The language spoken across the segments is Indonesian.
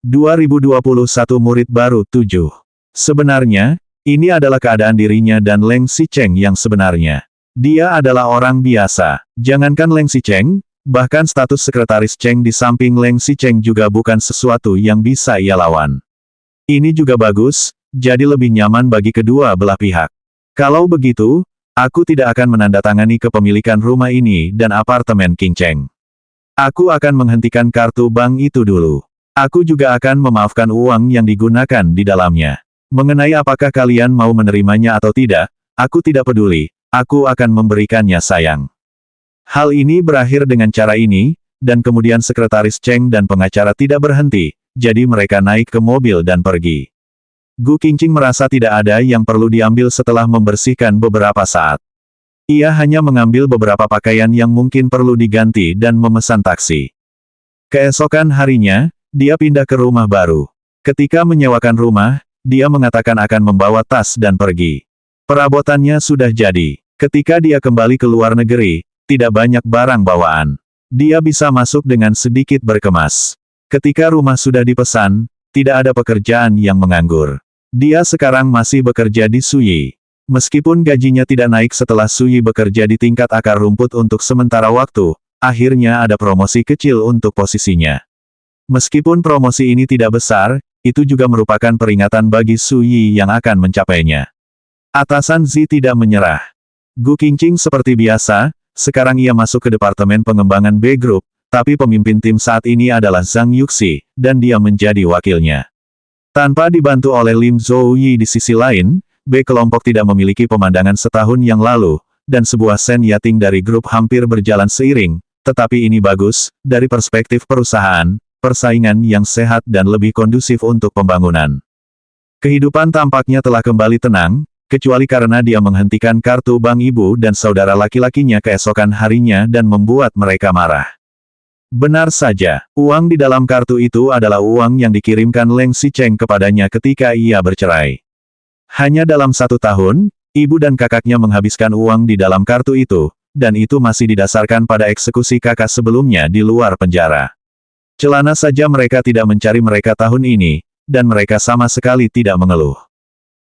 2021 Murid Baru 7. Sebenarnya, ini adalah keadaan dirinya dan Leng Xicheng yang sebenarnya. Dia adalah orang biasa. Jangankan Leng Xicheng, bahkan status sekretaris Cheng di samping Leng Xicheng juga bukan sesuatu yang bisa ia lawan. Ini juga bagus, jadi lebih nyaman bagi kedua belah pihak. Kalau begitu, aku tidak akan menandatangani kepemilikan rumah ini dan apartemen King Cheng. Aku akan menghentikan kartu bank itu dulu. Aku juga akan memaafkan uang yang digunakan di dalamnya. Mengenai apakah kalian mau menerimanya atau tidak, aku tidak peduli, aku akan memberikannya sayang. Hal ini berakhir dengan cara ini, dan kemudian sekretaris Cheng dan pengacara tidak berhenti, jadi mereka naik ke mobil dan pergi. Gu Qingqing merasa tidak ada yang perlu diambil setelah membersihkan beberapa saat. Ia hanya mengambil beberapa pakaian yang mungkin perlu diganti dan memesan taksi. Keesokan harinya, dia pindah ke rumah baru. Ketika menyewakan rumah, dia mengatakan akan membawa tas dan pergi. Perabotannya sudah jadi. Ketika dia kembali ke luar negeri, tidak banyak barang bawaan. Dia bisa masuk dengan sedikit berkemas. Ketika rumah sudah dipesan, tidak ada pekerjaan yang menganggur. Dia sekarang masih bekerja di Suyi. Meskipun gajinya tidak naik setelah Suyi bekerja di tingkat akar rumput untuk sementara waktu, akhirnya ada promosi kecil untuk posisinya. Meskipun promosi ini tidak besar, itu juga merupakan peringatan bagi Suyi yang akan mencapainya. Atasan Zi tidak menyerah. Gu Qingqing seperti biasa, sekarang ia masuk ke Departemen Pengembangan B Group, tapi pemimpin tim saat ini adalah Zhang Yuxi, dan dia menjadi wakilnya. Tanpa dibantu oleh Lim Zhouyi di sisi lain, B kelompok tidak memiliki pemandangan setahun yang lalu, dan sebuah Shen Yating dari grup hampir berjalan seiring, tetapi ini bagus, dari perspektif perusahaan, persaingan yang sehat dan lebih kondusif untuk pembangunan. Kehidupan tampaknya telah kembali tenang, kecuali karena dia menghentikan kartu bank ibu dan saudara laki-lakinya keesokan harinya dan membuat mereka marah. Benar saja, uang di dalam kartu itu adalah uang yang dikirimkan Leng Xicheng kepadanya ketika ia bercerai. Hanya dalam 1 tahun, ibu dan kakaknya menghabiskan uang di dalam kartu itu, dan itu masih didasarkan pada eksekusi kakak sebelumnya di luar penjara. Celana saja mereka tidak mencari mereka tahun ini, dan mereka sama sekali tidak mengeluh.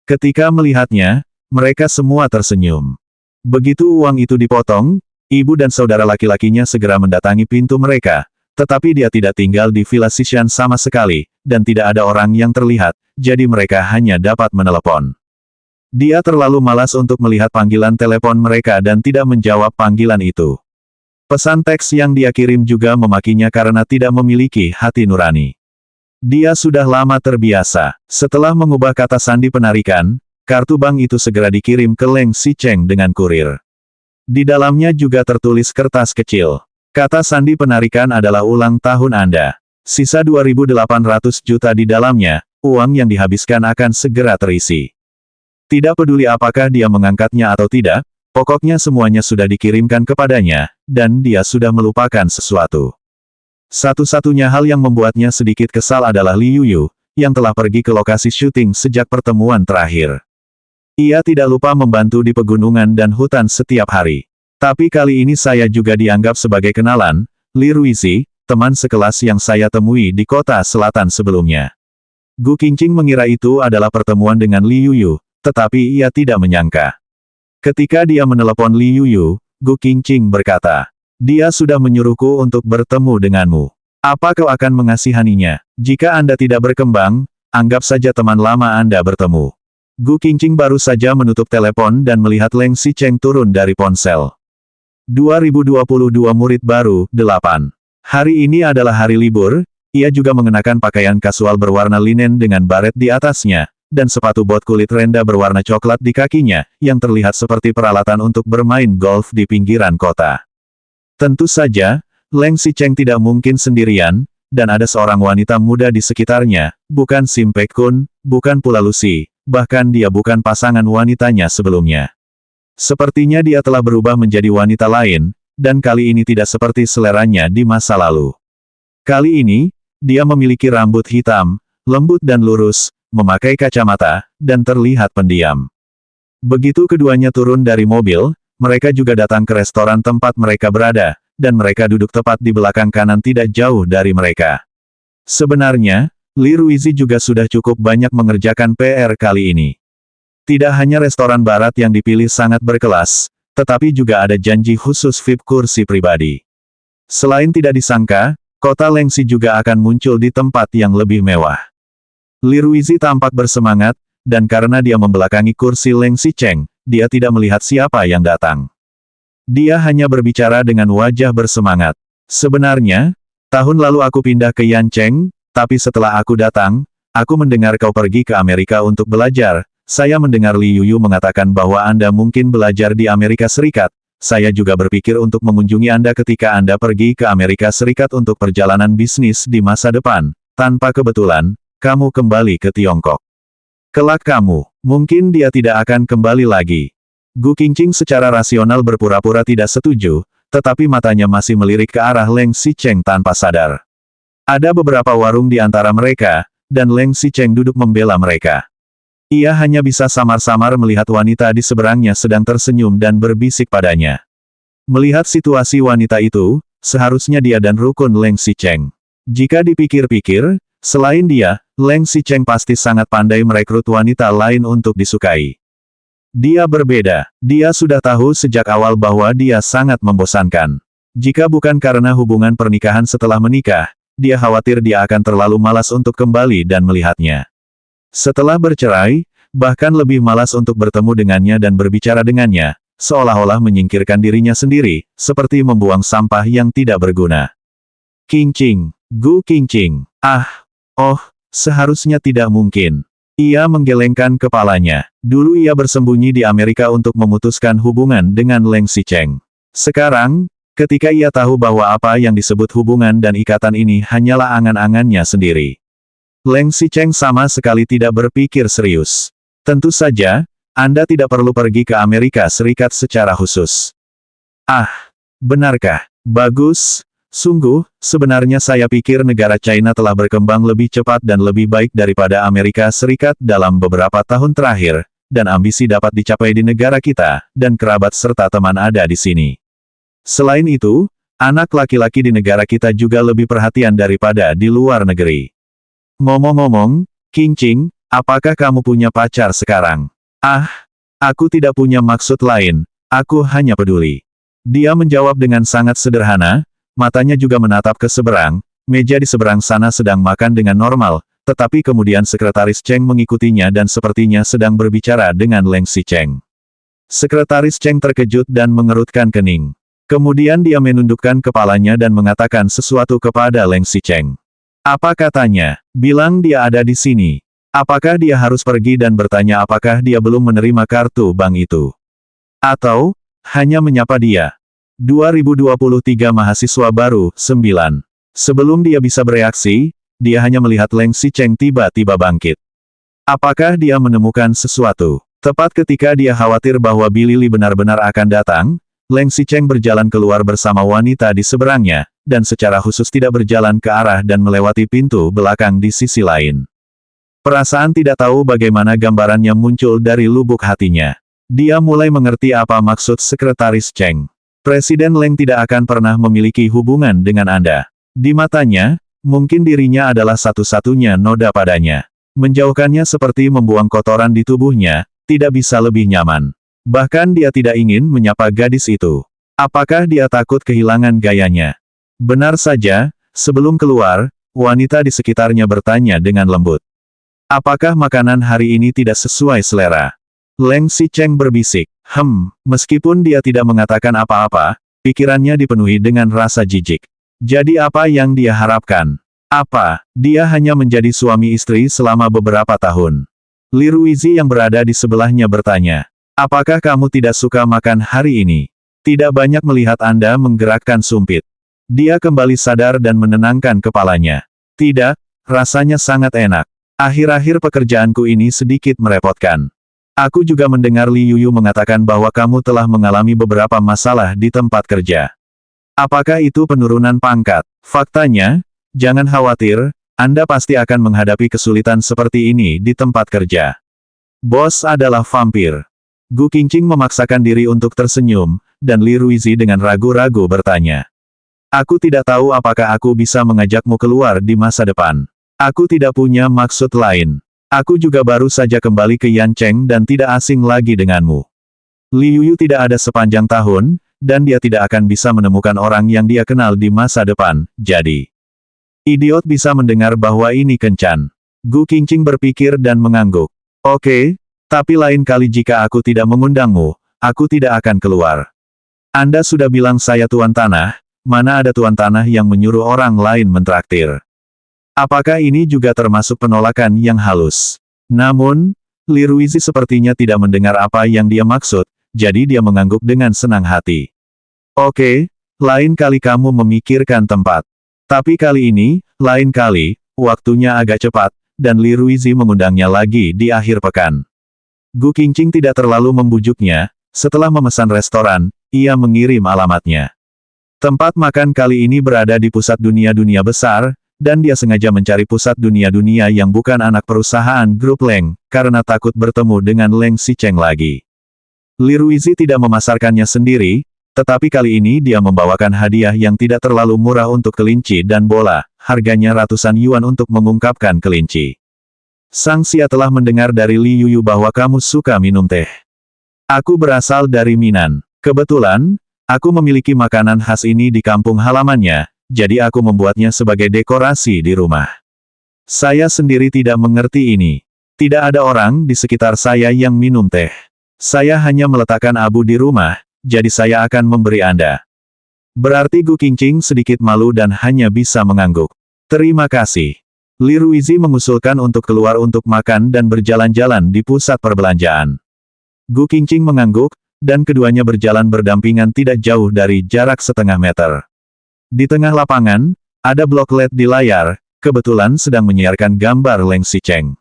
Ketika melihatnya, mereka semua tersenyum. Begitu uang itu dipotong, ibu dan saudara laki-lakinya segera mendatangi pintu mereka, tetapi dia tidak tinggal di Villa Xishan sama sekali, dan tidak ada orang yang terlihat, jadi mereka hanya dapat menelepon. Dia terlalu malas untuk melihat panggilan telepon mereka dan tidak menjawab panggilan itu. Pesan teks yang dia kirim juga memakinya karena tidak memiliki hati nurani. Dia sudah lama terbiasa. Setelah mengubah kata sandi penarikan, kartu bank itu segera dikirim ke Leng Xicheng dengan kurir. Di dalamnya juga tertulis kertas kecil. Kata sandi penarikan adalah ulang tahun Anda. Sisa 2.800 juta di dalamnya, uang yang dihabiskan akan segera terisi. Tidak peduli apakah dia mengangkatnya atau tidak, pokoknya semuanya sudah dikirimkan kepadanya, dan dia sudah melupakan sesuatu. Satu-satunya hal yang membuatnya sedikit kesal adalah Li Yuyu, yang telah pergi ke lokasi syuting sejak pertemuan terakhir. Ia tidak lupa membantu di pegunungan dan hutan setiap hari. Tapi kali ini saya juga dianggap sebagai kenalan, Li Ruizi, teman sekelas yang saya temui di kota selatan sebelumnya. Gu Qingqing mengira itu adalah pertemuan dengan Li Yuyu, tetapi ia tidak menyangka. Ketika dia menelepon Li Yuyu, Gu Qingqing berkata, "Dia sudah menyuruhku untuk bertemu denganmu. Apa kau akan mengasihaninya? Jika Anda tidak berkembang, anggap saja teman lama Anda bertemu." Gu Qingqing baru saja menutup telepon dan melihat Leng Xicheng turun dari ponsel. 2022 Murid Baru 8. Hari ini adalah hari libur, ia juga mengenakan pakaian kasual berwarna linen dengan baret di atasnya, dan sepatu bot kulit renda berwarna coklat di kakinya, yang terlihat seperti peralatan untuk bermain golf di pinggiran kota. Tentu saja, Leng Xicheng tidak mungkin sendirian, dan ada seorang wanita muda di sekitarnya, bukan Sim Pek Kun, bukan pula Lucy. Bahkan dia bukan pasangan wanitanya sebelumnya. Sepertinya dia telah berubah menjadi wanita lain, dan kali ini tidak seperti seleranya di masa lalu. Kali ini, dia memiliki rambut hitam, lembut dan lurus, memakai kacamata, dan terlihat pendiam. Begitu keduanya turun dari mobil, mereka juga datang ke restoran tempat mereka berada, dan mereka duduk tepat di belakang kanan tidak jauh dari mereka. Sebenarnya, Li Ruizi juga sudah cukup banyak mengerjakan PR kali ini. Tidak hanya restoran barat yang dipilih sangat berkelas, tetapi juga ada janji khusus VIP kursi pribadi. Selain tidak disangka, kota Lengxi juga akan muncul di tempat yang lebih mewah. Li Ruizi tampak bersemangat, dan karena dia membelakangi kursi Lengxi Cheng, dia tidak melihat siapa yang datang. Dia hanya berbicara dengan wajah bersemangat. Sebenarnya, tahun lalu aku pindah ke Yancheng, tapi setelah aku datang, aku mendengar kau pergi ke Amerika untuk belajar. Saya mendengar Li Yuyu mengatakan bahwa Anda mungkin belajar di Amerika Serikat. Saya juga berpikir untuk mengunjungi Anda ketika Anda pergi ke Amerika Serikat untuk perjalanan bisnis di masa depan. Tanpa kebetulan, kamu kembali ke Tiongkok. Kelak kamu, mungkin dia tidak akan kembali lagi. Gu Qingqing secara rasional berpura-pura tidak setuju, tetapi matanya masih melirik ke arah Leng Xicheng tanpa sadar. Ada beberapa warung di antara mereka, dan Leng Xicheng duduk membela mereka. Ia hanya bisa samar-samar melihat wanita di seberangnya sedang tersenyum dan berbisik padanya. Melihat situasi wanita itu, seharusnya dia dan rukun Leng Xicheng. Jika dipikir-pikir, selain dia, Leng Xicheng pasti sangat pandai merekrut wanita lain untuk disukai. Dia berbeda. Dia sudah tahu sejak awal bahwa dia sangat membosankan. Jika bukan karena hubungan pernikahan setelah menikah, dia khawatir dia akan terlalu malas untuk kembali dan melihatnya. Setelah bercerai, bahkan lebih malas untuk bertemu dengannya dan berbicara dengannya, seolah-olah menyingkirkan dirinya sendiri, seperti membuang sampah yang tidak berguna. Qingqing, Gu Qingqing, seharusnya tidak mungkin. Ia menggelengkan kepalanya. Dulu ia bersembunyi di Amerika untuk memutuskan hubungan dengan Leng Xicheng. Sekarang, ketika ia tahu bahwa apa yang disebut hubungan dan ikatan ini hanyalah angan-angannya sendiri. Leng Xicheng sama sekali tidak berpikir serius. Tentu saja, Anda tidak perlu pergi ke Amerika Serikat secara khusus. Benarkah? Bagus. Sungguh, sebenarnya saya pikir negara China telah berkembang lebih cepat dan lebih baik daripada Amerika Serikat dalam beberapa tahun terakhir, dan ambisi dapat dicapai di negara kita, dan kerabat serta teman ada di sini. Selain itu, anak laki-laki di negara kita juga lebih perhatian daripada di luar negeri. Ngomong-ngomong, Qingqing, apakah kamu punya pacar sekarang? Aku tidak punya maksud lain, aku hanya peduli. Dia menjawab dengan sangat sederhana, matanya juga menatap ke seberang, meja di seberang sana sedang makan dengan normal, tetapi kemudian Sekretaris Cheng mengikutinya dan sepertinya sedang berbicara dengan Leng Xicheng. Sekretaris Cheng terkejut dan mengerutkan kening. Kemudian dia menundukkan kepalanya dan mengatakan sesuatu kepada Leng Xicheng. Apa katanya? Bilang dia ada di sini. Apakah dia harus pergi dan bertanya apakah dia belum menerima kartu bank itu? Atau, hanya menyapa dia? 2023 mahasiswa baru, 9. Sebelum dia bisa bereaksi, dia hanya melihat Leng Xicheng tiba-tiba bangkit. Apakah dia menemukan sesuatu? Tepat ketika dia khawatir bahwa Billy Li benar-benar akan datang, Leng Xicheng berjalan keluar bersama wanita di seberangnya, dan secara khusus tidak berjalan ke arah dan melewati pintu belakang di sisi lain. Perasaan tidak tahu bagaimana gambarannya muncul dari lubuk hatinya. Dia mulai mengerti apa maksud Sekretaris Cheng. Presiden Leng tidak akan pernah memiliki hubungan dengan Anda. Di matanya, mungkin dirinya adalah satu-satunya noda padanya. Menjauhkannya seperti membuang kotoran di tubuhnya, tidak bisa lebih nyaman. Bahkan dia tidak ingin menyapa gadis itu. Apakah dia takut kehilangan gayanya? Benar saja, sebelum keluar, wanita di sekitarnya bertanya dengan lembut. Apakah makanan hari ini tidak sesuai selera? Leng Xicheng berbisik. Meskipun dia tidak mengatakan apa-apa, pikirannya dipenuhi dengan rasa jijik. Jadi apa yang dia harapkan? Apa? Dia hanya menjadi suami istri selama beberapa tahun. Li Ruizi yang berada di sebelahnya bertanya. Apakah kamu tidak suka makan hari ini? Tidak banyak melihat Anda menggerakkan sumpit. Dia kembali sadar dan menenangkan kepalanya. Tidak, rasanya sangat enak. Akhir-akhir pekerjaanku ini sedikit merepotkan. Aku juga mendengar Li Yuyu mengatakan bahwa kamu telah mengalami beberapa masalah di tempat kerja. Apakah itu penurunan pangkat? Faktanya, jangan khawatir, Anda pasti akan menghadapi kesulitan seperti ini di tempat kerja. Bos adalah vampir. Gu Qingqing memaksakan diri untuk tersenyum, dan Li Ruizi dengan ragu-ragu bertanya. Aku tidak tahu apakah aku bisa mengajakmu keluar di masa depan. Aku tidak punya maksud lain. Aku juga baru saja kembali ke Yancheng dan tidak asing lagi denganmu. Li Yuyu tidak ada sepanjang tahun, dan dia tidak akan bisa menemukan orang yang dia kenal di masa depan, jadi. Idiot bisa mendengar bahwa ini kencan. Gu Qingqing berpikir dan mengangguk. Oke, tapi lain kali jika aku tidak mengundangmu, aku tidak akan keluar. Anda sudah bilang saya tuan tanah, mana ada tuan tanah yang menyuruh orang lain mentraktir. Apakah ini juga termasuk penolakan yang halus? Namun, Li Ruizi sepertinya tidak mendengar apa yang dia maksud, jadi dia mengangguk dengan senang hati. Oke, lain kali kamu memikirkan tempat. Tapi kali ini, lain kali, waktunya agak cepat, dan Li Ruizi mengundangnya lagi di akhir pekan. Gu Qingqing tidak terlalu membujuknya, setelah memesan restoran, ia mengirim alamatnya. Tempat makan kali ini berada di pusat dunia-dunia besar, dan dia sengaja mencari pusat dunia-dunia yang bukan anak perusahaan grup Leng, karena takut bertemu dengan Leng Xicheng lagi. Li Ruizi tidak memasarkannya sendiri, tetapi kali ini dia membawakan hadiah yang tidak terlalu murah untuk kelinci dan bola, harganya ratusan yuan untuk mengungkapkan kelinci. Sang Xia telah mendengar dari Li Yuyu bahwa kamu suka minum teh. Aku berasal dari Minan. Kebetulan, aku memiliki makanan khas ini di kampung halamannya, jadi aku membuatnya sebagai dekorasi di rumah. Saya sendiri tidak mengerti ini. Tidak ada orang di sekitar saya yang minum teh. Saya hanya meletakkan abu di rumah, jadi saya akan memberi Anda. Berarti Gu Qingqing sedikit malu dan hanya bisa mengangguk. Terima kasih. Li Ruizi mengusulkan untuk keluar untuk makan dan berjalan-jalan di pusat perbelanjaan. Gu Qingqing mengangguk, dan keduanya berjalan berdampingan tidak jauh dari jarak setengah meter. Di tengah lapangan, ada blok LED di layar, kebetulan sedang menyiarkan gambar Leng Xicheng.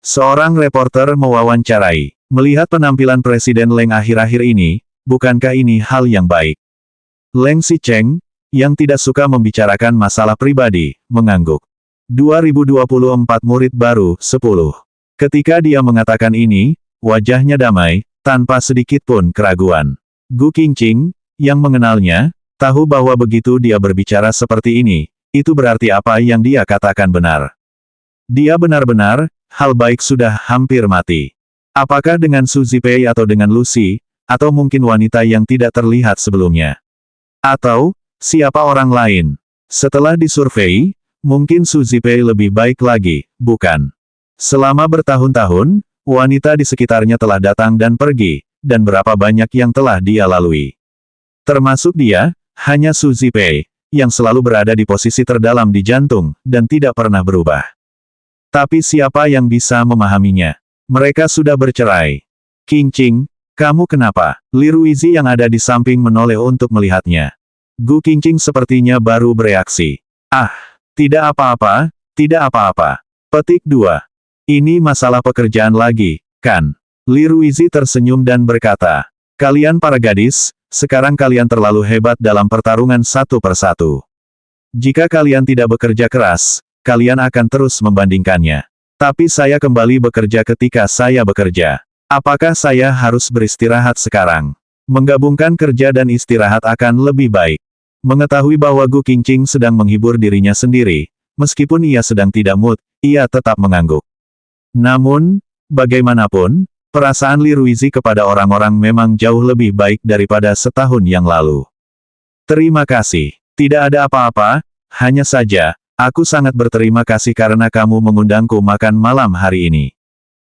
Seorang reporter mewawancarai. Melihat penampilan Presiden Leng akhir-akhir ini, bukankah ini hal yang baik? Leng Xicheng, yang tidak suka membicarakan masalah pribadi, mengangguk. 2024 murid baru, 10. Ketika dia mengatakan ini, wajahnya damai, tanpa sedikit pun keraguan. Gu Qingqing, yang mengenalnya, tahu bahwa begitu dia berbicara seperti ini, itu berarti apa yang dia katakan benar. Dia benar-benar, hal baik sudah hampir mati. Apakah dengan Su Zipei atau dengan Lucy, atau mungkin wanita yang tidak terlihat sebelumnya? Atau, siapa orang lain? Setelah disurvei, mungkin Su Zipei lebih baik lagi, bukan? Selama bertahun-tahun, wanita di sekitarnya telah datang dan pergi, dan berapa banyak yang telah dia lalui. Termasuk dia, hanya Su Zipei, yang selalu berada di posisi terdalam di jantung, dan tidak pernah berubah. Tapi siapa yang bisa memahaminya? Mereka sudah bercerai. Qingqing, kamu kenapa? Li Ruizi yang ada di samping menoleh untuk melihatnya. Gu Qingqing sepertinya baru bereaksi. Ah, tidak apa-apa, tidak apa-apa. Petik 2. Ini masalah pekerjaan lagi, kan? Li Ruizi tersenyum dan berkata, kalian para gadis, sekarang kalian terlalu hebat dalam pertarungan satu persatu. Jika kalian tidak bekerja keras, kalian akan terus membandingkannya. Tapi saya kembali bekerja ketika saya bekerja. Apakah saya harus beristirahat sekarang? Menggabungkan kerja dan istirahat akan lebih baik. Mengetahui bahwa Gu Qingqing sedang menghibur dirinya sendiri, meskipun ia sedang tidak mood, ia tetap mengangguk. Namun, bagaimanapun, perasaan Li Ruizi kepada orang-orang memang jauh lebih baik daripada setahun yang lalu. Terima kasih. Tidak ada apa-apa, hanya saja, aku sangat berterima kasih karena kamu mengundangku makan malam hari ini.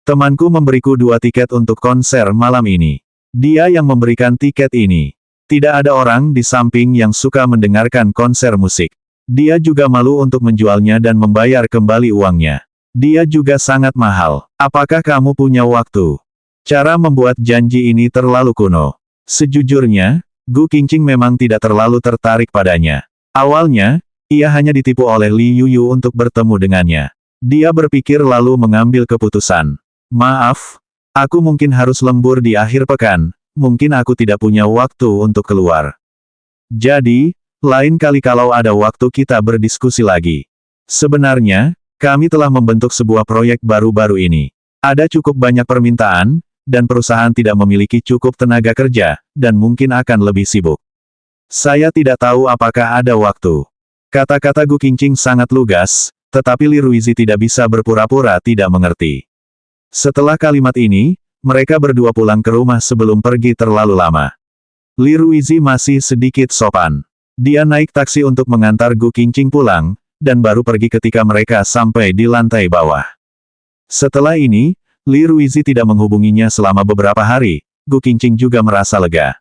Temanku memberiku 2 tiket untuk konser malam ini. Dia yang memberikan tiket ini. Tidak ada orang di samping yang suka mendengarkan konser musik. Dia juga malu untuk menjualnya dan membayar kembali uangnya. Dia juga sangat mahal. Apakah kamu punya waktu? Cara membuat janji ini terlalu kuno. Sejujurnya, Gu Qingqing memang tidak terlalu tertarik padanya. Awalnya, ia hanya ditipu oleh Li Yuyu untuk bertemu dengannya. Dia berpikir lalu mengambil keputusan. Maaf, aku mungkin harus lembur di akhir pekan, mungkin aku tidak punya waktu untuk keluar. Jadi, lain kali kalau ada waktu kita berdiskusi lagi. Sebenarnya, kami telah membentuk sebuah proyek baru-baru ini. Ada cukup banyak permintaan, dan perusahaan tidak memiliki cukup tenaga kerja, dan mungkin akan lebih sibuk. Saya tidak tahu apakah ada waktu. Kata-kata Gu Qingqing sangat lugas, tetapi Li Ruizi tidak bisa berpura-pura tidak mengerti. Setelah kalimat ini, mereka berdua pulang ke rumah sebelum pergi terlalu lama. Li Ruizi masih sedikit sopan. Dia naik taksi untuk mengantar Gu Qingqing pulang, dan baru pergi ketika mereka sampai di lantai bawah. Setelah ini, Li Ruizi tidak menghubunginya selama beberapa hari. Gu Qingqing juga merasa lega.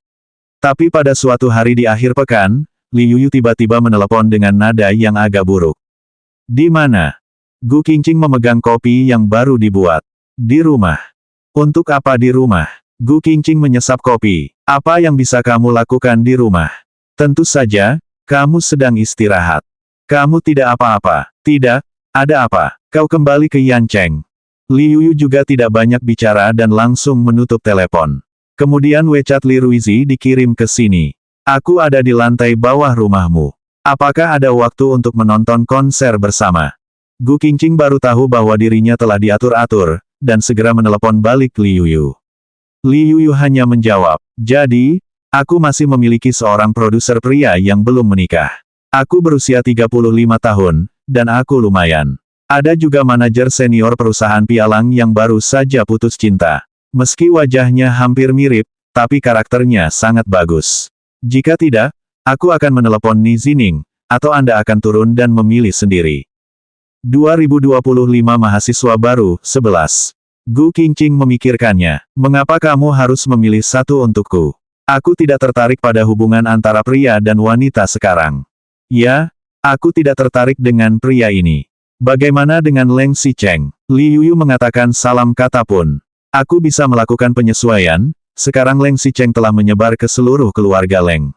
Tapi pada suatu hari di akhir pekan, Li Yuyu tiba-tiba menelepon dengan nada yang agak buruk. Di mana? Gu Qingqing memegang kopi yang baru dibuat. Di rumah. Untuk apa di rumah? Gu Qingqing menyesap kopi. Apa yang bisa kamu lakukan di rumah? Tentu saja, kamu sedang istirahat. Kamu tidak apa-apa. Tidak, ada apa? Kau kembali ke Yancheng. Li Yuyu juga tidak banyak bicara dan langsung menutup telepon. Kemudian WeChat Li Ruizi dikirim ke sini. Aku ada di lantai bawah rumahmu. Apakah ada waktu untuk menonton konser bersama? Gu Qingqing baru tahu bahwa dirinya telah diatur-atur, dan segera menelepon balik Li Yuyu. Li Yuyu hanya menjawab, jadi, aku masih memiliki seorang produser pria yang belum menikah. Aku berusia 35 tahun, dan aku lumayan. Ada juga manajer senior perusahaan pialang yang baru saja putus cinta. Meski wajahnya hampir mirip, tapi karakternya sangat bagus. Jika tidak, aku akan menelepon Ni Zining, atau Anda akan turun dan memilih sendiri. 2025 mahasiswa baru, 11. Gu Qingqing memikirkannya. Mengapa kamu harus memilih satu untukku? Aku tidak tertarik pada hubungan antara pria dan wanita sekarang. Ya, aku tidak tertarik dengan pria ini. Bagaimana dengan Leng Xicheng? Li Yuyu mengatakan salam kata pun. Aku bisa melakukan penyesuaian, sekarang Leng Xicheng telah menyebar ke seluruh keluarga Leng.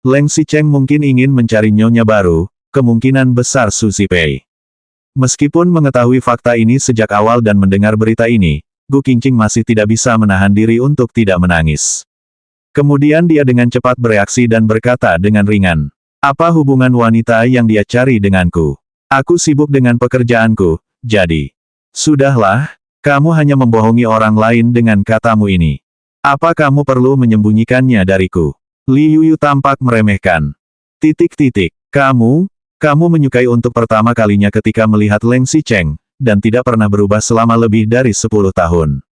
Leng Xicheng mungkin ingin mencari nyonya baru, kemungkinan besar Su Zipei. Meskipun mengetahui fakta ini sejak awal dan mendengar berita ini, Gu Qingqing masih tidak bisa menahan diri untuk tidak menangis. Kemudian dia dengan cepat bereaksi dan berkata dengan ringan, apa hubungan wanita yang dia cari denganku? Aku sibuk dengan pekerjaanku, jadi. Sudahlah, kamu hanya membohongi orang lain dengan katamu ini. Apa kamu perlu menyembunyikannya dariku? Li Yuyu tampak meremehkan. Kamu menyukai untuk pertama kalinya ketika melihat Leng Xicheng, dan tidak pernah berubah selama lebih dari 10 tahun.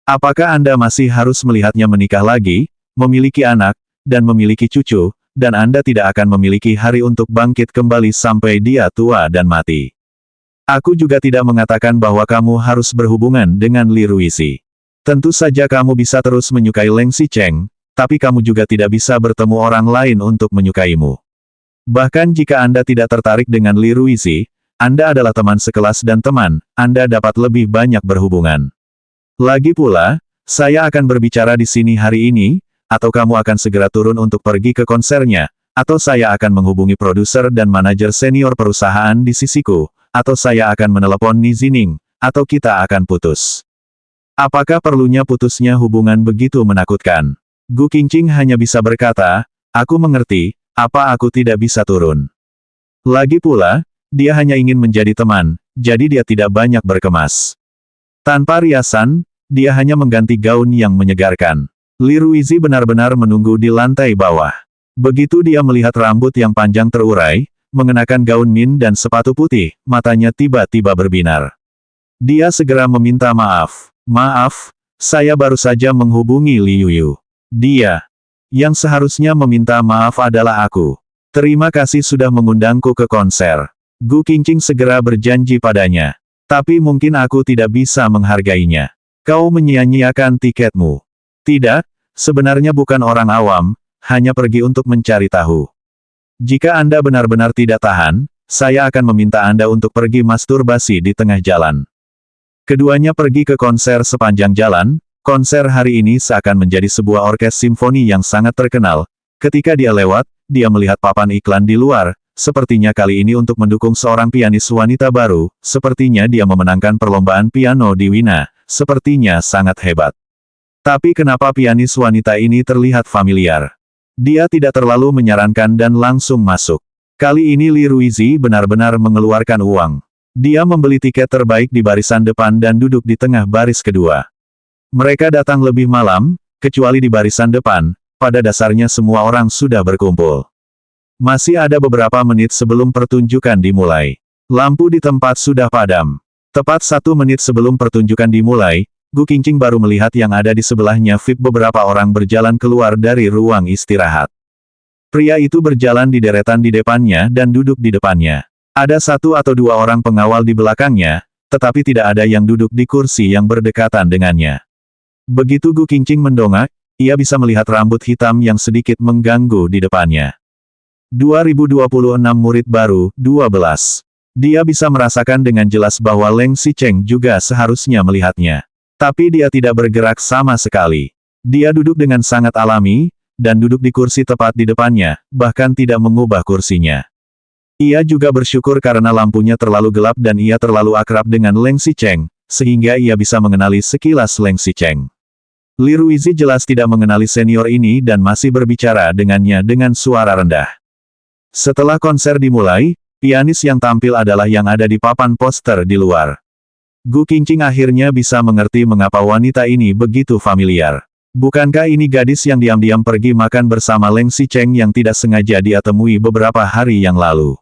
Apakah Anda masih harus melihatnya menikah lagi, memiliki anak, dan memiliki cucu, dan Anda tidak akan memiliki hari untuk bangkit kembali sampai dia tua dan mati? Aku juga tidak mengatakan bahwa kamu harus berhubungan dengan Li Ruizi. Tentu saja kamu bisa terus menyukai Leng Xicheng, tapi kamu juga tidak bisa bertemu orang lain untuk menyukaimu. Bahkan jika Anda tidak tertarik dengan Li Ruizi, Anda adalah teman sekelas dan teman, Anda dapat lebih banyak berhubungan. Lagi pula, saya akan berbicara di sini hari ini, atau kamu akan segera turun untuk pergi ke konsernya, atau saya akan menghubungi produser dan manajer senior perusahaan di sisiku, atau saya akan menelepon Ni Zining, atau kita akan putus. Apakah perlunya putusnya hubungan begitu menakutkan? Gu Qingqing hanya bisa berkata, aku mengerti. Apa aku tidak bisa turun? Lagi pula, dia hanya ingin menjadi teman, jadi dia tidak banyak berkemas. Tanpa riasan, dia hanya mengganti gaun yang menyegarkan. Li Ruizi benar-benar menunggu di lantai bawah. Begitu dia melihat rambut yang panjang terurai, mengenakan gaun min dan sepatu putih, matanya tiba-tiba berbinar. Dia segera meminta maaf. Maaf, saya baru saja menghubungi Li Yuyu. Dia yang seharusnya meminta maaf adalah aku. Terima kasih sudah mengundangku ke konser. Gu Qingqing segera berjanji padanya. Tapi mungkin aku tidak bisa menghargainya. Kau menyia-nyiakan tiketmu. Tidak, sebenarnya bukan orang awam, hanya pergi untuk mencari tahu. Jika Anda benar-benar tidak tahan, saya akan meminta Anda untuk pergi masturbasi di tengah jalan. Keduanya pergi ke konser sepanjang jalan. Konser hari ini seakan menjadi sebuah orkes simfoni yang sangat terkenal. Ketika dia lewat, dia melihat papan iklan di luar, sepertinya kali ini untuk mendukung seorang pianis wanita baru, sepertinya dia memenangkan perlombaan piano di Wina, sepertinya sangat hebat. Tapi kenapa pianis wanita ini terlihat familiar? Dia tidak terlalu menyarankan dan langsung masuk. Kali ini Li Ruizi benar-benar mengeluarkan uang. Dia membeli tiket terbaik di barisan depan dan duduk di tengah baris kedua. Mereka datang lebih malam, kecuali di barisan depan, pada dasarnya semua orang sudah berkumpul. Masih ada beberapa menit sebelum pertunjukan dimulai. Lampu di tempat sudah padam. Tepat 1 menit sebelum pertunjukan dimulai, Gu Qingqing baru melihat yang ada di sebelahnya VIP beberapa orang berjalan keluar dari ruang istirahat. Pria itu berjalan di deretan di depannya dan duduk di depannya. Ada 1 atau 2 orang pengawal di belakangnya, tetapi tidak ada yang duduk di kursi yang berdekatan dengannya. Begitu Gu Qingqing mendongak, ia bisa melihat rambut hitam yang sedikit mengganggu di depannya. 2026 murid baru, 12. Dia bisa merasakan dengan jelas bahwa Leng Xicheng juga seharusnya melihatnya. Tapi dia tidak bergerak sama sekali. Dia duduk dengan sangat alami, dan duduk di kursi tepat di depannya, bahkan tidak mengubah kursinya. Ia juga bersyukur karena lampunya terlalu gelap dan ia terlalu akrab dengan Leng Xicheng, sehingga ia bisa mengenali sekilas Leng Xicheng. Li Ruizi jelas tidak mengenali senior ini dan masih berbicara dengannya dengan suara rendah. Setelah konser dimulai, pianis yang tampil adalah yang ada di papan poster di luar. Gu Qingqing akhirnya bisa mengerti mengapa wanita ini begitu familiar. Bukankah ini gadis yang diam-diam pergi makan bersama Leng Xicheng yang tidak sengaja dia temui beberapa hari yang lalu?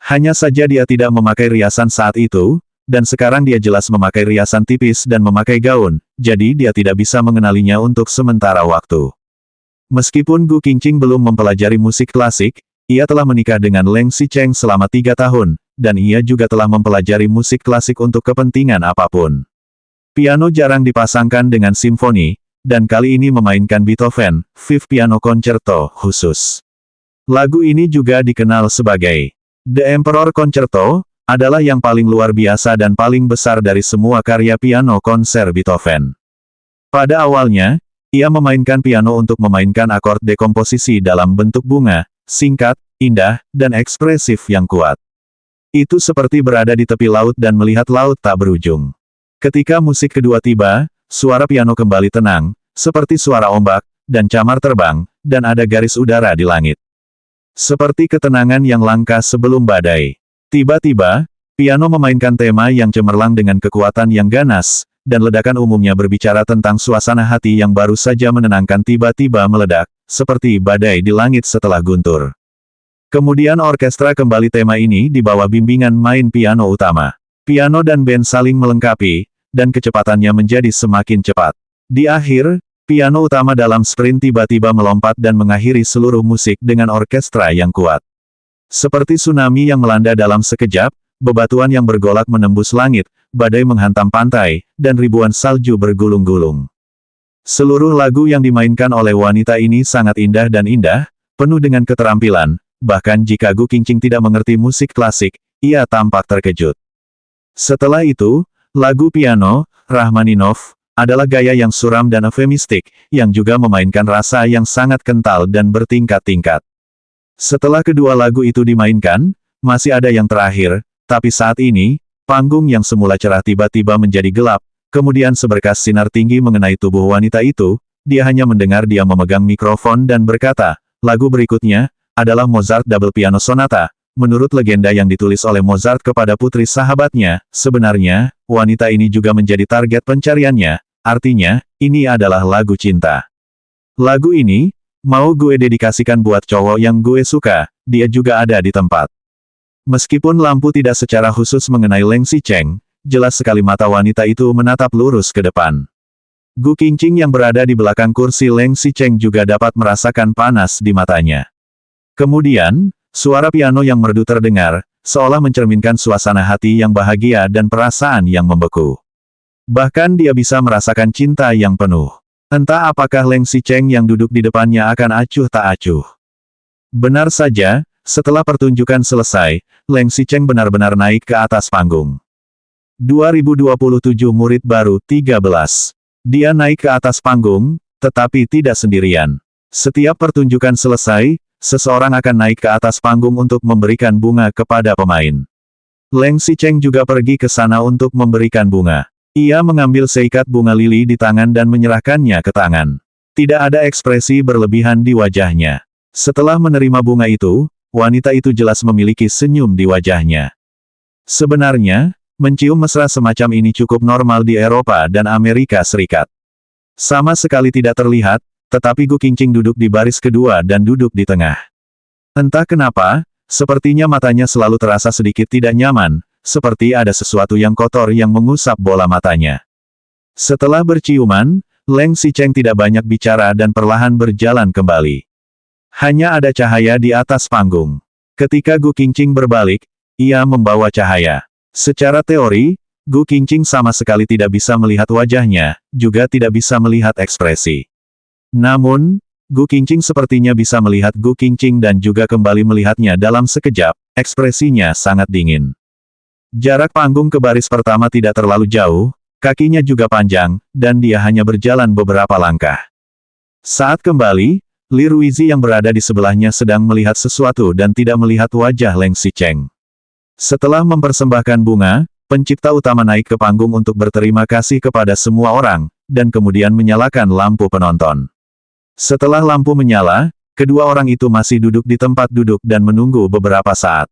Hanya saja dia tidak memakai riasan saat itu, dan sekarang dia jelas memakai riasan tipis dan memakai gaun, jadi dia tidak bisa mengenalinya untuk sementara waktu. Meskipun Gu Qingqing belum mempelajari musik klasik, ia telah menikah dengan Leng Xicheng selama 3 tahun, dan ia juga telah mempelajari musik klasik untuk kepentingan apapun. Piano jarang dipasangkan dengan simfoni, dan kali ini memainkan Beethoven, Fifth Piano Concerto, khusus. Lagu ini juga dikenal sebagai The Emperor Concerto, adalah yang paling luar biasa dan paling besar dari semua karya piano konser Beethoven. Pada awalnya, ia memainkan piano untuk memainkan akord dekomposisi dalam bentuk bunga, singkat, indah, dan ekspresif yang kuat. Itu seperti berada di tepi laut dan melihat laut tak berujung. Ketika musik kedua tiba, suara piano kembali tenang, seperti suara ombak, dan camar terbang, dan ada garis udara di langit. Seperti ketenangan yang langka sebelum badai. Tiba-tiba, piano memainkan tema yang cemerlang dengan kekuatan yang ganas, dan ledakan umumnya berbicara tentang suasana hati yang baru saja menenangkan tiba-tiba meledak, seperti badai di langit setelah guntur. Kemudian orkestra kembali tema ini di bawah bimbingan main piano utama. Piano dan band saling melengkapi, dan kecepatannya menjadi semakin cepat. Di akhir, piano utama dalam sprint tiba-tiba melompat dan mengakhiri seluruh musik dengan orkestra yang kuat. Seperti tsunami yang melanda dalam sekejap, bebatuan yang bergolak menembus langit, badai menghantam pantai, dan ribuan salju bergulung-gulung. Seluruh lagu yang dimainkan oleh wanita ini sangat indah dan indah, penuh dengan keterampilan, bahkan jika Gu Qingqing tidak mengerti musik klasik, ia tampak terkejut. Setelah itu, lagu piano, Rachmaninov, adalah gaya yang suram dan eufemistik, yang juga memainkan rasa yang sangat kental dan bertingkat-tingkat. Setelah kedua lagu itu dimainkan, masih ada yang terakhir, tapi saat ini, panggung yang semula cerah tiba-tiba menjadi gelap, kemudian seberkas sinar tinggi mengenai tubuh wanita itu, dia hanya mendengar dia memegang mikrofon dan berkata, lagu berikutnya, adalah Mozart Double Piano Sonata, menurut legenda yang ditulis oleh Mozart kepada putri sahabatnya, sebenarnya, wanita ini juga menjadi target pencariannya, artinya, ini adalah lagu cinta. Lagu ini, mau gue dedikasikan buat cowok yang gue suka, dia juga ada di tempat. Meskipun lampu tidak secara khusus mengenai Leng Xicheng, jelas sekali mata wanita itu menatap lurus ke depan. Gu Qingqing yang berada di belakang kursi Leng Xicheng juga dapat merasakan panas di matanya. Kemudian, suara piano yang merdu terdengar, seolah mencerminkan suasana hati yang bahagia dan perasaan yang membeku. Bahkan dia bisa merasakan cinta yang penuh. Entah apakah Leng Xicheng yang duduk di depannya akan acuh tak acuh. Benar saja, setelah pertunjukan selesai, Leng Xicheng benar-benar naik ke atas panggung. 2027 murid baru 13. Dia naik ke atas panggung, tetapi tidak sendirian. Setiap pertunjukan selesai, seseorang akan naik ke atas panggung untuk memberikan bunga kepada pemain. Leng Xicheng juga pergi ke sana untuk memberikan bunga. Ia mengambil seikat bunga lili di tangan dan menyerahkannya ke tangan. Tidak ada ekspresi berlebihan di wajahnya. Setelah menerima bunga itu, wanita itu jelas memiliki senyum di wajahnya. Sebenarnya, mencium mesra semacam ini cukup normal di Eropa dan Amerika Serikat. Sama sekali tidak terlihat, tetapi Gu Qingqing duduk di baris kedua dan duduk di tengah. Entah kenapa, Sepertinya matanya selalu terasa sedikit tidak nyaman, seperti ada sesuatu yang kotor yang mengusap bola matanya. Setelah berciuman, Leng Xicheng tidak banyak bicara dan perlahan berjalan kembali. Hanya ada cahaya di atas panggung. Ketika Gu Qingqing berbalik, ia membawa cahaya. Secara teori, Gu Qingqing sama sekali tidak bisa melihat wajahnya, juga tidak bisa melihat ekspresi. Namun, Gu Qingqing sepertinya bisa melihat Gu Qingqing dan juga kembali melihatnya dalam sekejap, ekspresinya sangat dingin. Jarak panggung ke baris pertama tidak terlalu jauh, kakinya juga panjang, dan dia hanya berjalan beberapa langkah. Saat kembali, Li Ruizi yang berada di sebelahnya sedang melihat sesuatu dan tidak melihat wajah Leng Xicheng. Setelah mempersembahkan bunga, pencipta utama naik ke panggung untuk berterima kasih kepada semua orang, dan kemudian menyalakan lampu penonton. Setelah lampu menyala, kedua orang itu masih duduk di tempat duduk dan menunggu beberapa saat.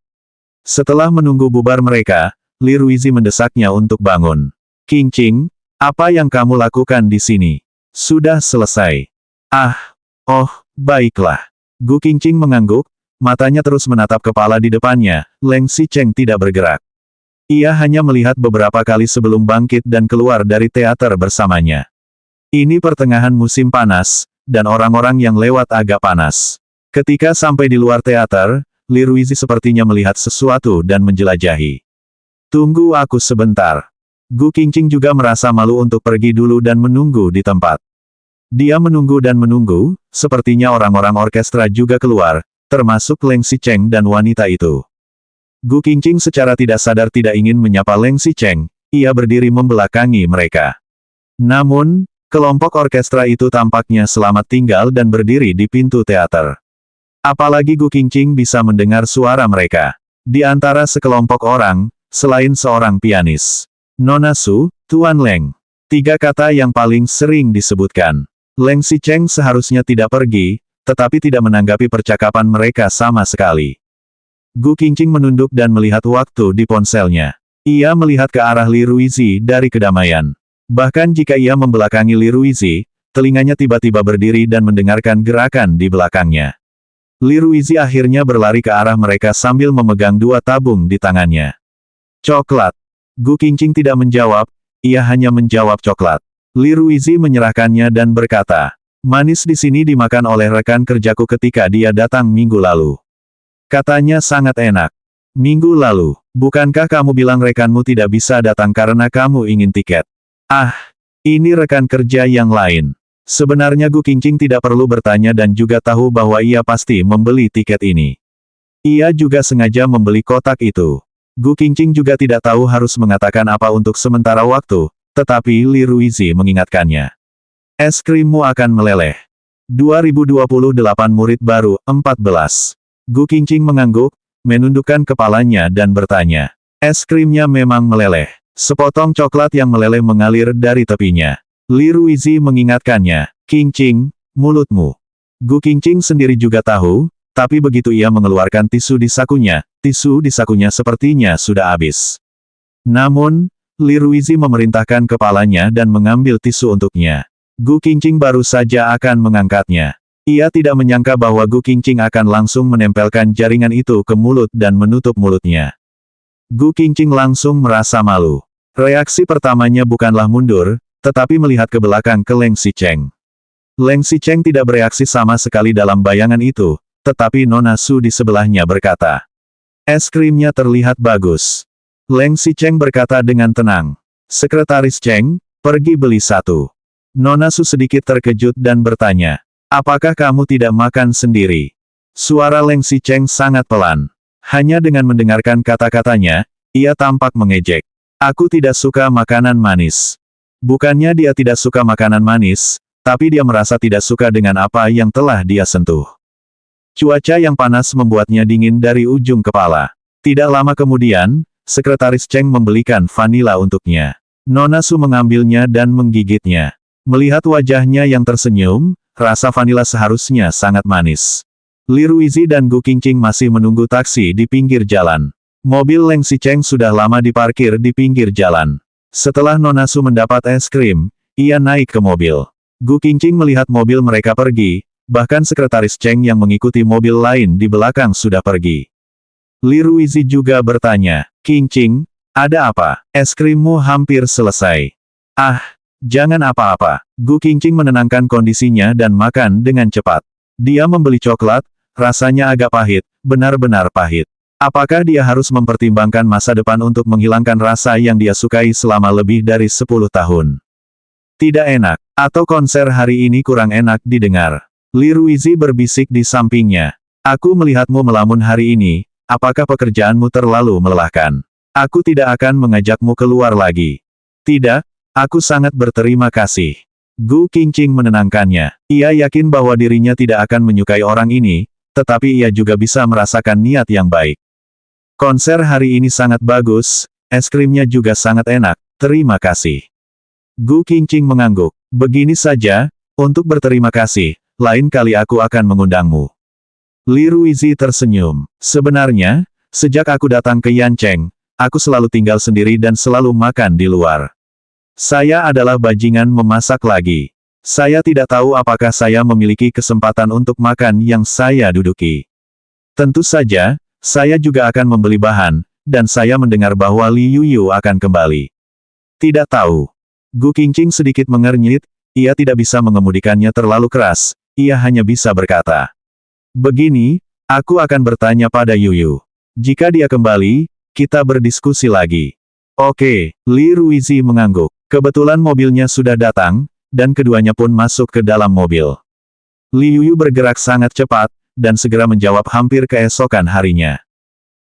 Setelah menunggu bubar mereka, Li Ruizi mendesaknya untuk bangun. "Qingqing, apa yang kamu lakukan di sini? Sudah selesai." Oh, baiklah." Gu Qingqing mengangguk, matanya terus menatap kepala di depannya. Leng Xicheng tidak bergerak. Ia hanya melihat beberapa kali sebelum bangkit dan keluar dari teater bersamanya. Ini pertengahan musim panas, dan orang-orang yang lewat agak panas. Ketika sampai di luar teater, Li Ruizi sepertinya melihat sesuatu dan menjelajahi. "Tunggu aku sebentar." Gu Qingqing juga merasa malu untuk pergi dulu dan menunggu di tempat. Dia menunggu dan menunggu, sepertinya orang-orang orkestra juga keluar, termasuk Leng Xicheng dan wanita itu. Gu Qingqing secara tidak sadar tidak ingin menyapa Leng Xicheng, ia berdiri membelakangi mereka. Namun, kelompok orkestra itu tampaknya selamat tinggal dan berdiri di pintu teater. Apalagi Gu Qingqing bisa mendengar suara mereka. Di antara sekelompok orang, selain seorang pianis. "Nona Su, Tuan Leng." 3 kata yang paling sering disebutkan. Leng Xicheng seharusnya tidak pergi, tetapi tidak menanggapi percakapan mereka sama sekali. Gu Qingqing menunduk dan melihat waktu di ponselnya. Ia melihat ke arah Li Ruizi dari kedamaian. Bahkan jika ia membelakangi Li Ruizi, telinganya tiba-tiba berdiri dan mendengarkan gerakan di belakangnya. Li Ruizi akhirnya berlari ke arah mereka sambil memegang 2 tabung di tangannya. "Coklat." Gu Qingqing tidak menjawab, ia hanya menjawab coklat. Li Ruizi menyerahkannya dan berkata, "Manis di sini dimakan oleh rekan kerjaku ketika dia datang minggu lalu. Katanya sangat enak." "Minggu lalu, bukankah kamu bilang rekanmu tidak bisa datang karena kamu ingin tiket?" Ini rekan kerja yang lain." Sebenarnya Gu Qingqing tidak perlu bertanya dan juga tahu bahwa ia pasti membeli tiket ini. Ia juga sengaja membeli kotak itu. Gu Qingqing juga tidak tahu harus mengatakan apa untuk sementara waktu, tetapi Li Ruizi mengingatkannya. "Es krimmu akan meleleh." 2028 murid baru, 14. Gu Qingqing mengangguk, menundukkan kepalanya dan bertanya. Es krimnya memang meleleh. Sepotong coklat yang meleleh mengalir dari tepinya. Li Ruizi mengingatkannya, "Qingqing, mulutmu." Gu Qingqing sendiri juga tahu, tapi begitu ia mengeluarkan tisu di sakunya sepertinya sudah habis. Namun, Li Ruizi memerintahkan kepalanya dan mengambil tisu untuknya. Gu Qingqing baru saja akan mengangkatnya. Ia tidak menyangka bahwa Gu Qingqing akan langsung menempelkan jaringan itu ke mulut dan menutup mulutnya. Gu Qingqing langsung merasa malu. Reaksi pertamanya bukanlah mundur, tetapi melihat ke belakang ke Leng Xicheng. Leng Xicheng tidak bereaksi sama sekali dalam bayangan itu, tetapi Nona Su di sebelahnya berkata, "Es krimnya terlihat bagus." Leng Xicheng berkata dengan tenang, "Sekretaris Cheng, pergi beli 1. Nona Su sedikit terkejut dan bertanya, "Apakah kamu tidak makan sendiri?" Suara Leng Xicheng sangat pelan. Hanya dengan mendengarkan kata-katanya, ia tampak mengejek. "Aku tidak suka makanan manis." Bukannya dia tidak suka makanan manis, tapi dia merasa tidak suka dengan apa yang telah dia sentuh. Cuaca yang panas membuatnya dingin dari ujung kepala. Tidak lama kemudian, Sekretaris Cheng membelikan vanila untuknya. Nona Su mengambilnya dan menggigitnya. Melihat wajahnya yang tersenyum, rasa vanila seharusnya sangat manis. Li Ruizi dan Gu Qingqing masih menunggu taksi di pinggir jalan. Mobil Leng Xicheng sudah lama diparkir di pinggir jalan. Setelah Nona Su mendapat es krim, ia naik ke mobil. Gu Qingqing melihat mobil mereka pergi, bahkan Sekretaris Cheng yang mengikuti mobil lain di belakang sudah pergi. Li Ruizi juga bertanya, Qingqing, ada apa? Es krimmu hampir selesai. Ah, jangan apa-apa. Gu Qingqing menenangkan kondisinya dan makan dengan cepat. Dia membeli coklat, rasanya agak pahit, benar-benar pahit. Apakah dia harus mempertimbangkan masa depan untuk menghilangkan rasa yang dia sukai selama lebih dari 10 tahun? Tidak enak, atau konser hari ini kurang enak didengar. Li Ruizi berbisik di sampingnya. Aku melihatmu melamun hari ini, apakah pekerjaanmu terlalu melelahkan? Aku tidak akan mengajakmu keluar lagi. Tidak, aku sangat berterima kasih. Gu Qingqing menenangkannya. Ia yakin bahwa dirinya tidak akan menyukai orang ini, tetapi ia juga bisa merasakan niat yang baik. Konser hari ini sangat bagus, es krimnya juga sangat enak, terima kasih. Gu Qingqing mengangguk. Begini saja, untuk berterima kasih, lain kali aku akan mengundangmu. Li Ruizi tersenyum. Sebenarnya, sejak aku datang ke Yancheng, aku selalu tinggal sendiri dan selalu makan di luar. Saya adalah bajingan memasak lagi. Saya tidak tahu apakah saya memiliki kesempatan untuk makan yang saya duduki. Tentu saja, saya juga akan membeli bahan, dan saya mendengar bahwa Li Yuyu akan kembali. Tidak tahu. Gu Qingqing sedikit mengernyit, ia tidak bisa mengemudikannya terlalu keras, ia hanya bisa berkata. Begini, aku akan bertanya pada Yuyu. Jika dia kembali, kita berdiskusi lagi. Oke, Li Ruizi mengangguk. Kebetulan mobilnya sudah datang, dan keduanya pun masuk ke dalam mobil. Li Yuyu bergerak sangat cepat, dan segera menjawab hampir keesokan harinya.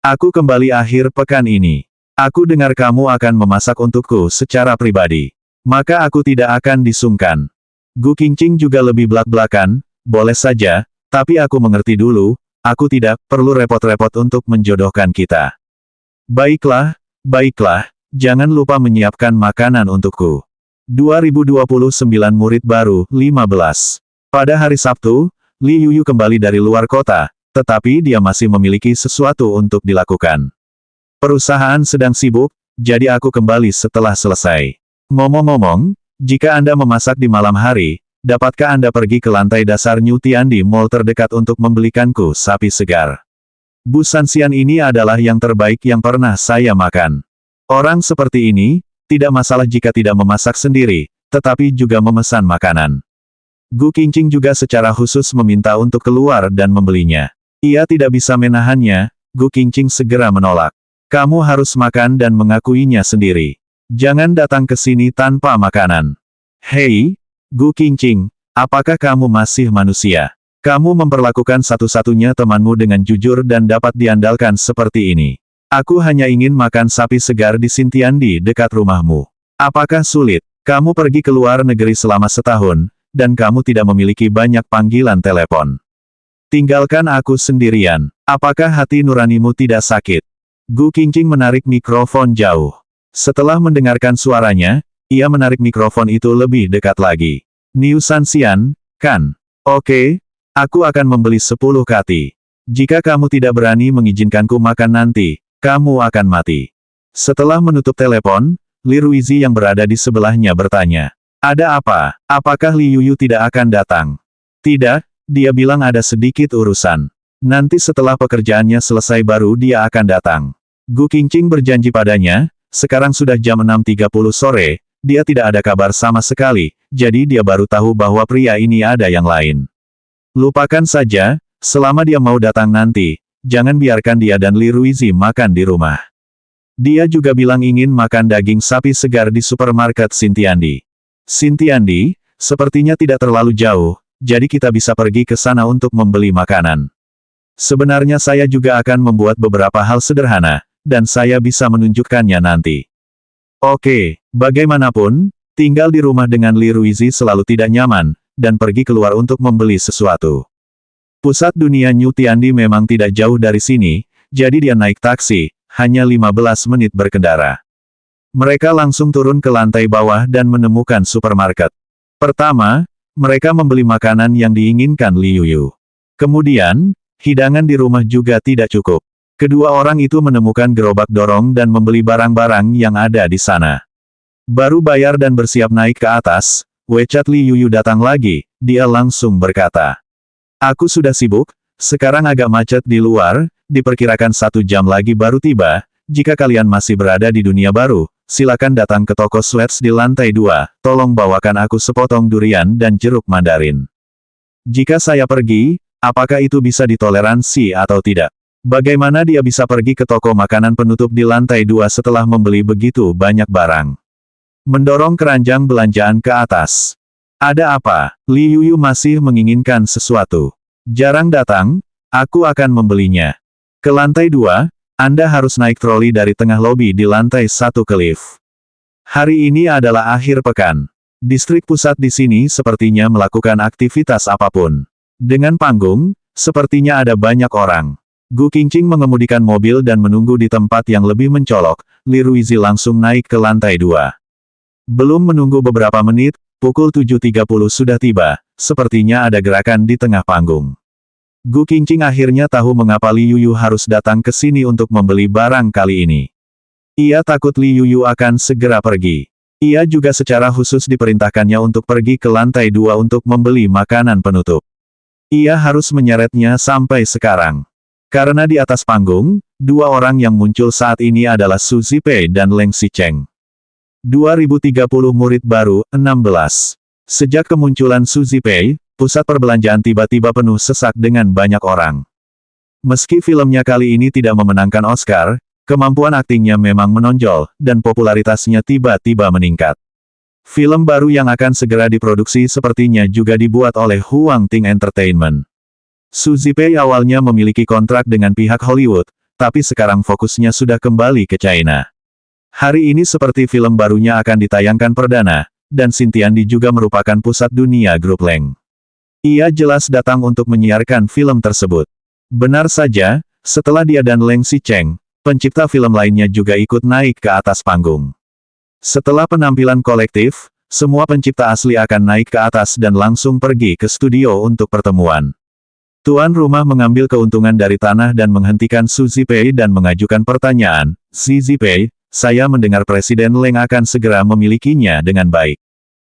Aku kembali akhir pekan ini. Aku dengar kamu akan memasak untukku secara pribadi. Maka aku tidak akan disungkan. Gu Qingqing juga lebih belak-belakan, boleh saja, tapi aku mengerti dulu, aku tidak perlu repot-repot untuk menjodohkan kita. Baiklah, baiklah, jangan lupa menyiapkan makanan untukku. 2029 murid baru, 15. Pada hari Sabtu, Li Yuyu kembali dari luar kota, tetapi dia masih memiliki sesuatu untuk dilakukan. Perusahaan sedang sibuk, jadi aku kembali setelah selesai. Ngomong-ngomong, jika Anda memasak di malam hari, dapatkah Anda pergi ke lantai dasar New Tiandi Mall terdekat untuk membelikanku sapi segar? Bu Sanxian ini adalah yang terbaik yang pernah saya makan. Orang seperti ini, tidak masalah jika tidak memasak sendiri, tetapi juga memesan makanan. Gu Qingqing juga secara khusus meminta untuk keluar dan membelinya. Ia tidak bisa menahannya, Gu Qingqing segera menolak. Kamu harus makan dan mengakuinya sendiri. Jangan datang ke sini tanpa makanan. Hei, Gu Qingqing, apakah kamu masih manusia? Kamu memperlakukan satu-satunya temanmu dengan jujur dan dapat diandalkan seperti ini. Aku hanya ingin makan sapi segar di Xintiandi dekat rumahmu. Apakah sulit? Kamu pergi ke luar negeri selama setahun, dan kamu tidak memiliki banyak panggilan telepon. Tinggalkan aku sendirian. Apakah hati nuranimu tidak sakit? Gu Qingqing menarik mikrofon jauh. Setelah mendengarkan suaranya, ia menarik mikrofon itu lebih dekat lagi. Niu Sanxian, kan? Oke, aku akan membeli 10 kati. Jika kamu tidak berani mengizinkanku makan nanti, kamu akan mati. Setelah menutup telepon, Li Ruizi yang berada di sebelahnya bertanya. Ada apa? Apakah Li Yuyu tidak akan datang? Tidak, dia bilang ada sedikit urusan. Nanti setelah pekerjaannya selesai baru dia akan datang. Gu Qingqing berjanji padanya, sekarang sudah jam 6.30 sore, dia tidak ada kabar sama sekali, jadi dia baru tahu bahwa pria ini ada yang lain. Lupakan saja, selama dia mau datang nanti, jangan biarkan dia dan Li Ruizi makan di rumah. Dia juga bilang ingin makan daging sapi segar di supermarket Xintiandi. Xintiandi, sepertinya tidak terlalu jauh, jadi kita bisa pergi ke sana untuk membeli makanan. Sebenarnya saya juga akan membuat beberapa hal sederhana, dan saya bisa menunjukkannya nanti. Oke, bagaimanapun, tinggal di rumah dengan Li Ruizi selalu tidak nyaman, dan pergi keluar untuk membeli sesuatu. Pusat dunia New Tiandi memang tidak jauh dari sini, jadi dia naik taksi, hanya 15 menit berkendara. Mereka langsung turun ke lantai bawah dan menemukan supermarket. Pertama, mereka membeli makanan yang diinginkan Li Yuyu. Kemudian, hidangan di rumah juga tidak cukup. Kedua orang itu menemukan gerobak dorong dan membeli barang-barang yang ada di sana. Baru bayar dan bersiap naik ke atas, WeChat Li Yuyu datang lagi, dia langsung berkata. Aku sudah sibuk, sekarang agak macet di luar, diperkirakan 1 jam lagi baru tiba. Jika kalian masih berada di dunia baru, silakan datang ke toko Sweets di lantai 2, tolong bawakan aku sepotong durian dan jeruk mandarin. Jika saya pergi, apakah itu bisa ditoleransi atau tidak? Bagaimana dia bisa pergi ke toko makanan penutup di lantai 2 setelah membeli begitu banyak barang? Mendorong keranjang belanjaan ke atas. Ada apa? Li Yuyu masih menginginkan sesuatu. Jarang datang, aku akan membelinya. Ke lantai 2, Anda harus naik troli dari tengah lobi di lantai 1 ke lift. Hari ini adalah akhir pekan. Distrik pusat di sini sepertinya melakukan aktivitas apapun. Dengan panggung, sepertinya ada banyak orang. Gu Qingqing mengemudikan mobil dan menunggu di tempat yang lebih mencolok. Li Ruizi langsung naik ke lantai 2. Belum menunggu beberapa menit, pukul 7.30 sudah tiba, sepertinya ada gerakan di tengah panggung. Gu Qingqing akhirnya tahu mengapa Li Yuyu harus datang ke sini untuk membeli barang kali ini. Ia takut Li Yuyu akan segera pergi. Ia juga secara khusus diperintahkannya untuk pergi ke lantai 2 untuk membeli makanan penutup. Ia harus menyeretnya sampai sekarang. Karena di atas panggung, 2 orang yang muncul saat ini adalah Su Zipei dan Leng Xicheng. 2030 murid baru, 16. Sejak kemunculan Su Zipei, pusat perbelanjaan tiba-tiba penuh sesak dengan banyak orang. Meski filmnya kali ini tidak memenangkan Oscar, kemampuan aktingnya memang menonjol, dan popularitasnya tiba-tiba meningkat. Film baru yang akan segera diproduksi sepertinya juga dibuat oleh Huang Ting Entertainment. Su Zipei awalnya memiliki kontrak dengan pihak Hollywood, tapi sekarang fokusnya sudah kembali ke China. Hari ini seperti film barunya akan ditayangkan perdana, dan Xintiandi juga merupakan pusat dunia grup Leng. Ia jelas datang untuk menyiarkan film tersebut. Benar saja, setelah dia dan Leng Xicheng, pencipta film lainnya juga ikut naik ke atas panggung. Setelah penampilan kolektif, semua pencipta asli akan naik ke atas dan langsung pergi ke studio untuk pertemuan. Tuan rumah mengambil keuntungan dari tanah dan menghentikan Su Zipei dan mengajukan pertanyaan, "Si Zipei, saya mendengar Presiden Leng akan segera memilikinya dengan baik.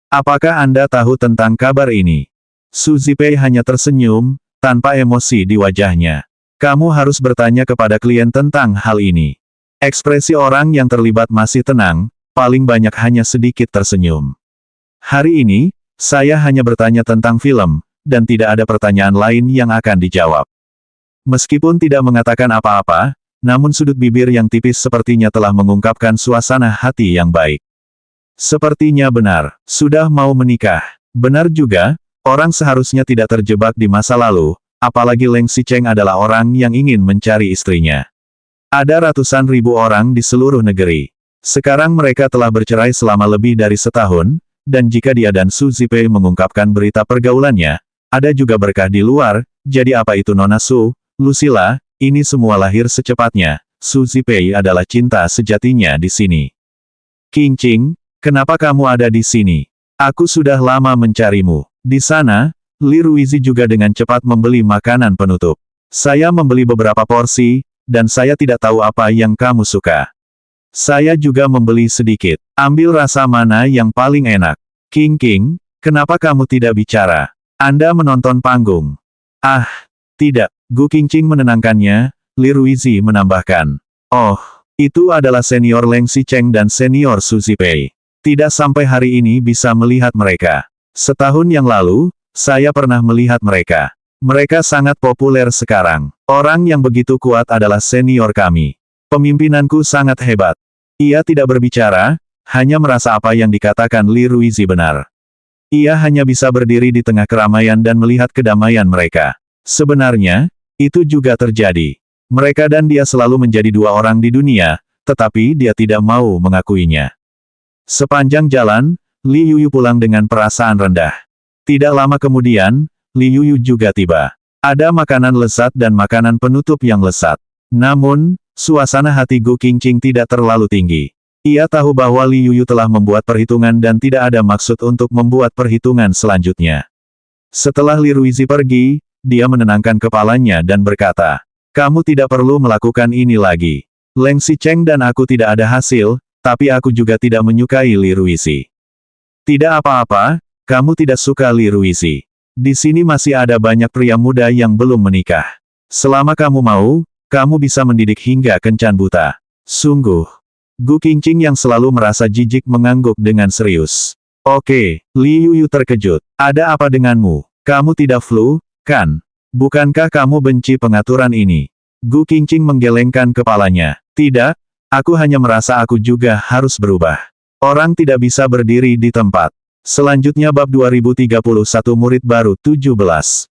Apakah Anda tahu tentang kabar ini?" Su Zipei hanya tersenyum, tanpa emosi di wajahnya. "Kamu harus bertanya kepada klien tentang hal ini." Ekspresi orang yang terlibat masih tenang, paling banyak hanya sedikit tersenyum. "Hari ini, saya hanya bertanya tentang film, dan tidak ada pertanyaan lain yang akan dijawab." Meskipun tidak mengatakan apa-apa, namun sudut bibir yang tipis sepertinya telah mengungkapkan suasana hati yang baik. Sepertinya benar, sudah mau menikah. Benar juga, orang seharusnya tidak terjebak di masa lalu, apalagi Leng Xicheng adalah orang yang ingin mencari istrinya. Ada ratusan ribu orang di seluruh negeri. Sekarang mereka telah bercerai selama lebih dari setahun, dan jika dia dan Su Zipei mengungkapkan berita pergaulannya, ada juga berkah di luar, jadi apa itu Nona Su, Lucilla, ini semua lahir secepatnya. Su Zipei adalah cinta sejatinya di sini. "Qingqing, kenapa kamu ada di sini? Aku sudah lama mencarimu." Di sana, Li Ruizi juga dengan cepat membeli makanan penutup. "Saya membeli beberapa porsi, dan saya tidak tahu apa yang kamu suka. Saya juga membeli sedikit. Ambil rasa mana yang paling enak." "Qingqing, kenapa kamu tidak bicara? Anda menonton panggung." "Ah, tidak." Gu Qingqing menenangkannya, Li Ruizi menambahkan. "Oh, itu adalah senior Leng Xicheng dan senior Su Zipei. Tidak sampai hari ini bisa melihat mereka. Setahun yang lalu, saya pernah melihat mereka. Mereka sangat populer sekarang. Orang yang begitu kuat adalah senior kami. Pemimpinanku sangat hebat." Ia tidak berbicara, hanya merasa apa yang dikatakan Li Ruizi benar. Ia hanya bisa berdiri di tengah keramaian dan melihat kedamaian mereka. Sebenarnya, itu juga terjadi. Mereka dan dia selalu menjadi 2 orang di dunia, tetapi dia tidak mau mengakuinya. Sepanjang jalan, Li Yuyu pulang dengan perasaan rendah. Tidak lama kemudian, Li Yuyu juga tiba. Ada makanan lezat dan makanan penutup yang lezat. Namun, suasana hati Gu Qingqing tidak terlalu tinggi. Ia tahu bahwa Li Yuyu telah membuat perhitungan dan tidak ada maksud untuk membuat perhitungan selanjutnya. Setelah Li Ruizi pergi, dia menenangkan kepalanya dan berkata, "Kamu tidak perlu melakukan ini lagi. Leng Xicheng dan aku tidak ada hasil, tapi aku juga tidak menyukai Li Ruizi." "Tidak apa-apa, kamu tidak suka Li Ruizi. Di sini masih ada banyak pria muda yang belum menikah. Selama kamu mau, kamu bisa mendidik hingga kencan buta. Sungguh. Gu Qingqing yang selalu merasa jijik mengangguk dengan serius. Oke, Li Yuyu terkejut. Ada apa denganmu? Kamu tidak flu, kan? Bukankah kamu benci pengaturan ini? Gu Qingqing menggelengkan kepalanya. Tidak, aku hanya merasa aku juga harus berubah. Orang tidak bisa berdiri di tempat. Selanjutnya bab 2031 murid baru 17.